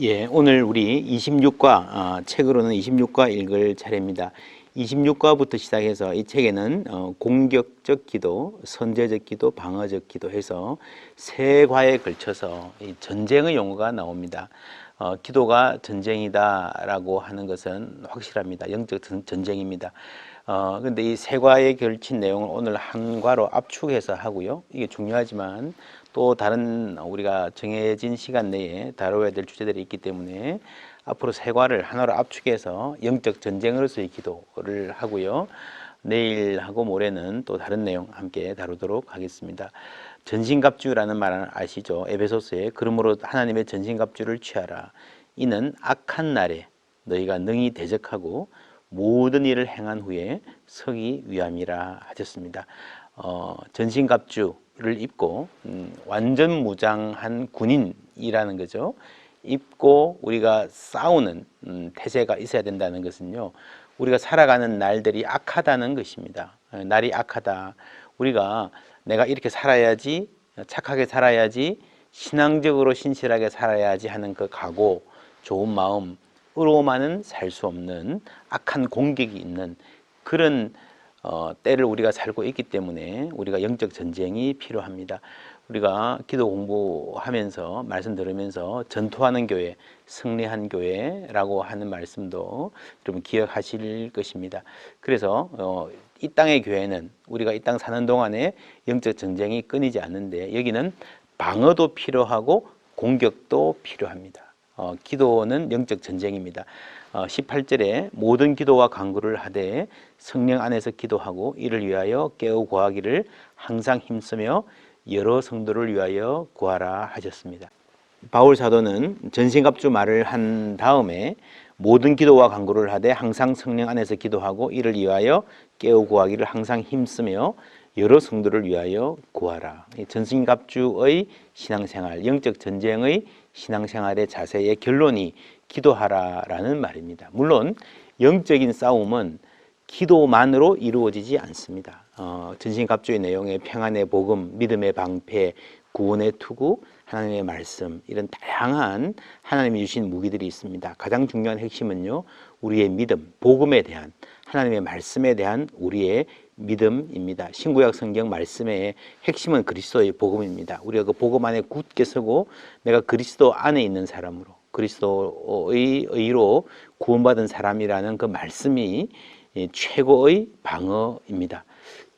예, 오늘 우리 26과, 책으로는 26과 읽을 차례입니다. 26과부터 시작해서 이 책에는 공격적 기도, 선제적 기도, 방어적 기도 해서 세 과에 걸쳐서 이 전쟁의 용어가 나옵니다. 기도가 전쟁이다라고 하는 것은 확실합니다. 영적 전쟁입니다. 근데 이 세 과에 걸친 내용을 오늘 한 과로 압축해서 하고요. 이게 중요하지만 또 다른 우리가 정해진 시간 내에 다뤄야 될 주제들이 있기 때문에 앞으로 세 과를 하나로 압축해서 영적 전쟁으로서의 기도를 하고요. 내일하고 모레는 또 다른 내용 함께 다루도록 하겠습니다. 전신갑주라는 말 아시죠? 에베소서에 그러므로 하나님의 전신갑주를 취하라. 이는 악한 날에 너희가 능히 대적하고 모든 일을 행한 후에 서기 위함이라 하셨습니다. 전신갑주를 입고 완전 무장한 군인이라는 거죠. 입고 우리가 싸우는 태세가 있어야 된다는 것은요, 우리가 살아가는 날들이 악하다는 것입니다. 날이 악하다. 우리가 내가 이렇게 살아야지, 착하게 살아야지, 신앙적으로 신실하게 살아야지 하는 그 각오, 좋은 마음으로만은 살 수 없는 악한 공격이 있는 그런 때를 우리가 살고 있기 때문에 우리가 영적 전쟁이 필요합니다. 우리가 기도 공부하면서 말씀 들으면서 전투하는 교회, 승리한 교회라고 하는 말씀도 여러분 기억하실 것입니다. 그래서 이 땅의 교회는 우리가 이 땅 사는 동안에 영적 전쟁이 끊이지 않는데 여기는 방어도 필요하고 공격도 필요합니다. 기도는 영적 전쟁입니다. 18절에 모든 기도와 간구를 하되 성령 안에서 기도하고 이를 위하여 깨어 구하기를 항상 힘쓰며 여러 성도를 위하여 구하라 하셨습니다. 바울 사도는 전신갑주 말을 한 다음에 모든 기도와 간구를 하되 항상 성령 안에서 기도하고 이를 위하여 깨어 구하기를 항상 힘쓰며 여러 성도를 위하여 구하라. 전신갑주의 신앙생활, 영적 전쟁의 신앙생활의 자세의 결론이 기도하라라는 말입니다. 물론 영적인 싸움은 기도만으로 이루어지지 않습니다. 전신갑주의 내용에 평안의 복음, 믿음의 방패, 구원의 투구, 하나님의 말씀, 이런 다양한 하나님이 주신 무기들이 있습니다. 가장 중요한 핵심은요, 우리의 믿음, 복음에 대한, 하나님의 말씀에 대한 우리의 믿음입니다. 신구약 성경 말씀의 핵심은 그리스도의 복음입니다. 우리가 그 복음 안에 굳게 서고 내가 그리스도 안에 있는 사람으로 그리스도의 의로 구원받은 사람이라는 그 말씀이 최고의 방어입니다.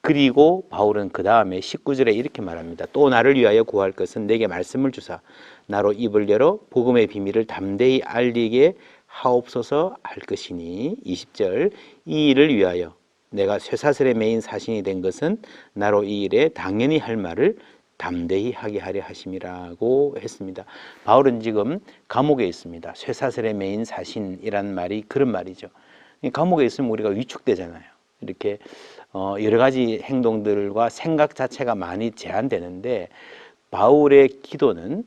그리고 바울은 그 다음에 19절에 이렇게 말합니다. 또 나를 위하여 구할 것은 내게 말씀을 주사 나로 입을 열어 복음의 비밀을 담대히 알리게 하옵소서 할 것이니 20절 이 일을 위하여 내가 쇠사슬에 매인 사신이 된 것은 나로 이 일에 당연히 할 말을 담대히 하게 하려 하심이라고 했습니다. 바울은 지금 감옥에 있습니다. 쇠사슬에 매인 사신이라는 말이 그런 말이죠. 감옥에 있으면 우리가 위축되잖아요. 이렇게 여러 가지 행동들과 생각 자체가 많이 제한되는데 바울의 기도는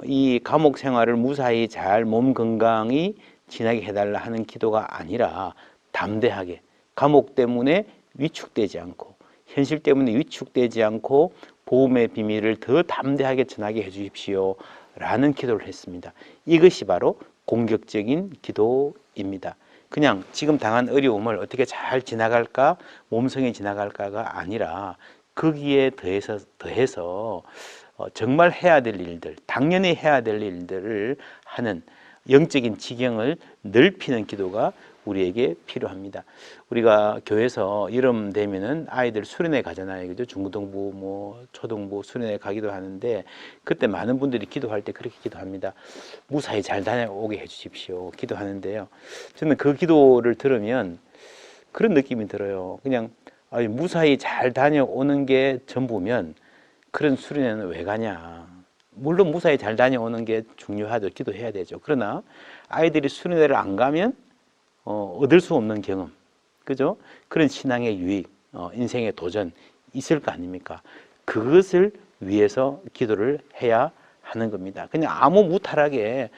이 감옥 생활을 무사히 잘 몸 건강히 지나게 해달라 하는 기도가 아니라 담대하게 감옥 때문에 위축되지 않고 현실 때문에 위축되지 않고 복음의 비밀을 더 담대하게 전하게 해주십시오 라는 기도를 했습니다. 이것이 바로 공격적인 기도입니다. 그냥 지금 당한 어려움을 어떻게 잘 지나갈까, 몸성이 지나갈까가 아니라 거기에 더해서 정말 해야 될 일들, 당연히 해야 될 일들을 하는 영적인 지경을 넓히는 기도가 우리에게 필요합니다. 우리가 교회에서 여름 되면은 아이들 수련회 가잖아요. 그죠? 중고등부, 초등부 수련회 가기도 하는데 그때 많은 분들이 기도할 때 그렇게 기도합니다. 무사히 잘 다녀오게 해주십시오. 기도하는데요. 저는 그 기도를 들으면 그런 느낌이 들어요. 그냥 무사히 잘 다녀오는 게 전부면 그런 수련회는 왜 가냐. 물론 무사히 잘 다녀오는 게 중요하죠. 기도해야 되죠. 그러나 아이들이 수련회를 안 가면 얻을 수 없는 경험, 그죠? 그런 신앙의 유익, 인생의 도전 있을 거 아닙니까? 그것을 위해서 기도를 해야 하는 겁니다. 그냥 아무 무탈하게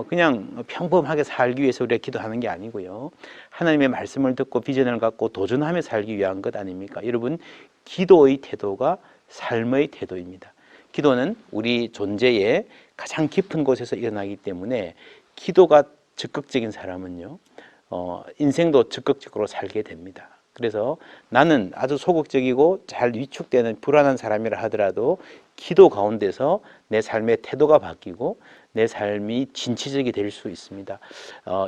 그냥 평범하게 살기 위해서 우리가 기도하는 게 아니고요. 하나님의 말씀을 듣고 비전을 갖고 도전하며 살기 위한 것 아닙니까? 여러분, 기도의 태도가 삶의 태도입니다. 기도는 우리 존재의 가장 깊은 곳에서 일어나기 때문에 기도가 적극적인 사람은요, 인생도 적극적으로 살게 됩니다. 그래서 나는 아주 소극적이고 잘 위축되는 불안한 사람이라 하더라도 기도 가운데서 내 삶의 태도가 바뀌고 내 삶이 진취적이 될 수 있습니다.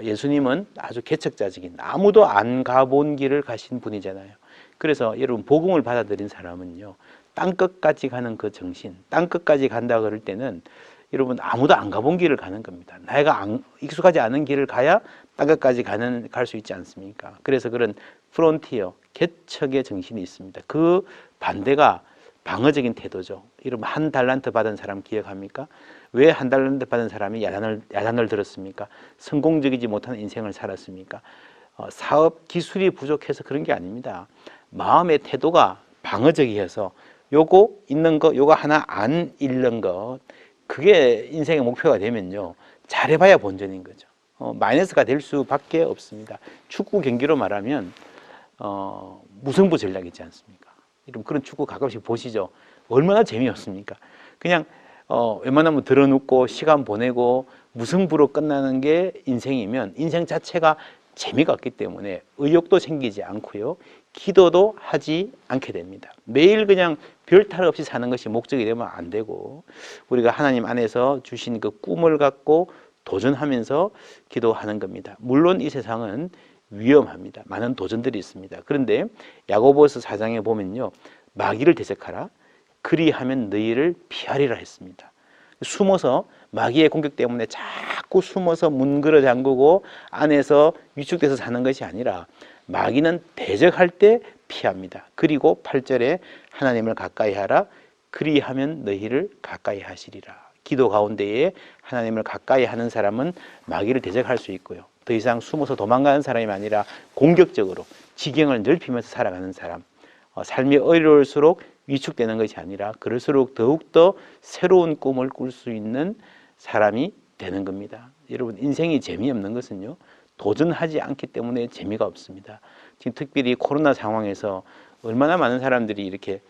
예수님은 아주 개척자적인 아무도 안 가본 길을 가신 분이잖아요. 그래서 여러분 복음을 받아들인 사람은요, 땅끝까지 가는 그 정신, 땅끝까지 간다 그럴 때는 여러분 아무도 안 가본 길을 가는 겁니다. 내가 익숙하지 않은 길을 가야 땅끝까지 갈 수 있지 않습니까? 그래서 그런 프론티어, 개척의 정신이 있습니다. 그 반대가 방어적인 태도죠. 여러분 한 달란트 받은 사람 기억합니까? 왜 한 달란트 받은 사람이 야단을 들었습니까? 성공적이지 못한 인생을 살았습니까? 사업 기술이 부족해서 그런 게 아닙니다. 마음의 태도가 방어적이어서 요거 있는 거, 요거 하나 안 잃는 것, 그게 인생의 목표가 되면요, 잘해봐야 본전인 거죠. 마이너스가 될 수밖에 없습니다. 축구 경기로 말하면 무승부 전략 있지 않습니까? 여러분 그런 축구 가끔씩 보시죠. 얼마나 재미없습니까? 그냥 웬만하면 들어눕고 시간 보내고 무승부로 끝나는 게 인생이면 인생 자체가 재미가 없기 때문에 의욕도 생기지 않고요, 기도도 하지 않게 됩니다. 매일 그냥 별 탈 없이 사는 것이 목적이 되면 안 되고, 우리가 하나님 안에서 주신 그 꿈을 갖고 도전하면서 기도하는 겁니다. 물론 이 세상은 위험합니다. 많은 도전들이 있습니다. 그런데 야고보서 4장에 보면요, 마귀를 대적하라, 그리하면 너희를 피하리라 했습니다. 숨어서 마귀의 공격 때문에 자꾸 숨어서 문 걸어 잠그고 안에서 위축돼서 사는 것이 아니라 마귀는 대적할 때 피합니다. 그리고 8절에 하나님을 가까이 하라, 그리하면 너희를 가까이 하시리라. 기도 가운데에 하나님을 가까이 하는 사람은 마귀를 대적할 수 있고요, 더 이상 숨어서 도망가는 사람이 아니라 공격적으로 지경을 넓히면서 살아가는 사람, 삶이 어려울수록 위축되는 것이 아니라 그럴수록 더욱더 새로운 꿈을 꿀 수 있는 사람이 되는 겁니다. 여러분 인생이 재미없는 것은요, 도전하지 않기 때문에 재미가 없습니다. 지금 특별히 코로나 상황에서 얼마나 많은 사람들이 이렇게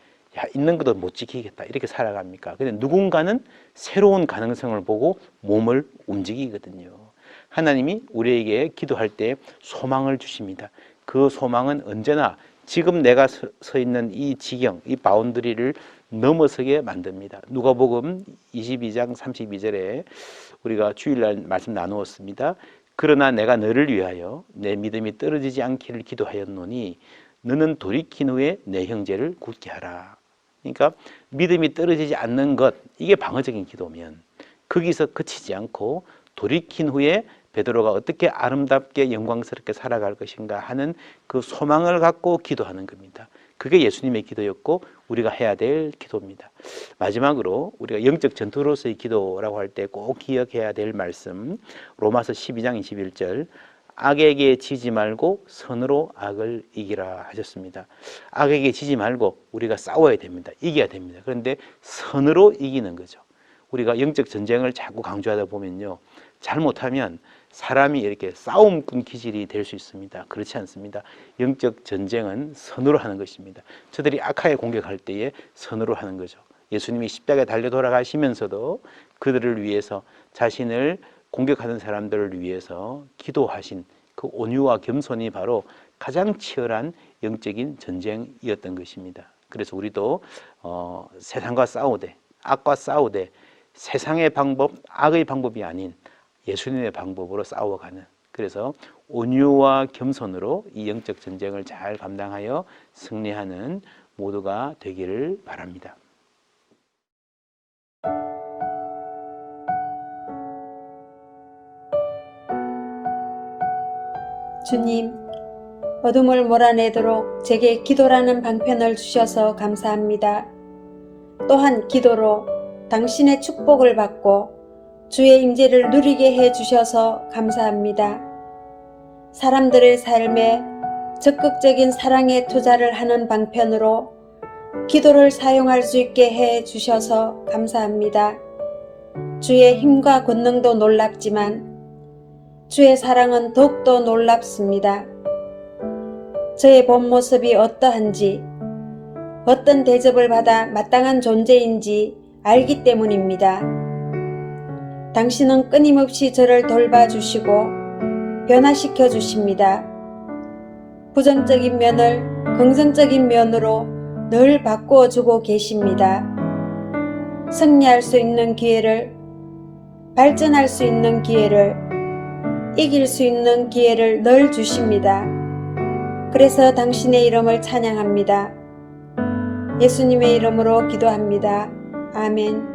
있는 것도 못 지키겠다 이렇게 살아갑니까? 근데 누군가는 새로운 가능성을 보고 몸을 움직이거든요. 하나님이 우리에게 기도할 때 소망을 주십니다. 그 소망은 언제나 지금 내가 서 있는 이 지경, 이 바운더리를 넘어서게 만듭니다. 누가복음 22장 32절에 우리가 주일날 말씀 나누었습니다. 그러나 내가 너를 위하여 내 믿음이 떨어지지 않기를 기도하였노니 너는 돌이킨 후에 내 형제를 굳게 하라. 그러니까 믿음이 떨어지지 않는 것, 이게 방어적인 기도면 거기서 그치지 않고 돌이킨 후에 베드로가 어떻게 아름답게 영광스럽게 살아갈 것인가 하는 그 소망을 갖고 기도하는 겁니다. 그게 예수님의 기도였고 우리가 해야 될 기도입니다. 마지막으로 우리가 영적 전투로서의 기도라고 할 때 꼭 기억해야 될 말씀, 로마서 12장 21절, 악에게 지지 말고 선으로 악을 이기라 하셨습니다. 악에게 지지 말고 우리가 싸워야 됩니다. 이겨야 됩니다. 그런데 선으로 이기는 거죠. 우리가 영적 전쟁을 자꾸 강조하다 보면요, 잘못하면 사람이 이렇게 싸움꾼 기질이 될 수 있습니다. 그렇지 않습니다. 영적 전쟁은 선으로 하는 것입니다. 저들이 악하게 공격할 때에 선으로 하는 거죠. 예수님이 십자가에 달려 돌아가시면서도 그들을 위해서, 자신을 공격하는 사람들을 위해서 기도하신 그 온유와 겸손이 바로 가장 치열한 영적인 전쟁이었던 것입니다. 그래서 우리도 세상과 싸우되, 악과 싸우되, 세상의 방법, 악의 방법이 아닌 예수님의 방법으로 싸워가는, 그래서 온유와 겸손으로 이 영적 전쟁을 잘 감당하여 승리하는 모두가 되기를 바랍니다. 주님, 어둠을 몰아내도록 제게 기도라는 방편을 주셔서 감사합니다. 또한 기도로 당신의 축복을 받고 주의 임재를 누리게 해 주셔서 감사합니다. 사람들의 삶에 적극적인 사랑의 투자를 하는 방편으로 기도를 사용할 수 있게 해 주셔서 감사합니다. 주의 힘과 권능도 놀랍지만 주의 사랑은 더욱더 놀랍습니다. 저의 본 모습이 어떠한지, 어떤 대접을 받아 마땅한 존재인지 알기 때문입니다. 당신은 끊임없이 저를 돌봐주시고 변화시켜 주십니다. 부정적인 면을 긍정적인 면으로 늘 바꾸어 주고 계십니다. 승리할 수 있는 기회를, 발전할 수 있는 기회를, 이길 수 있는 기회를 늘 주십니다. 그래서 당신의 이름을 찬양합니다. 예수님의 이름으로 기도합니다. 아멘.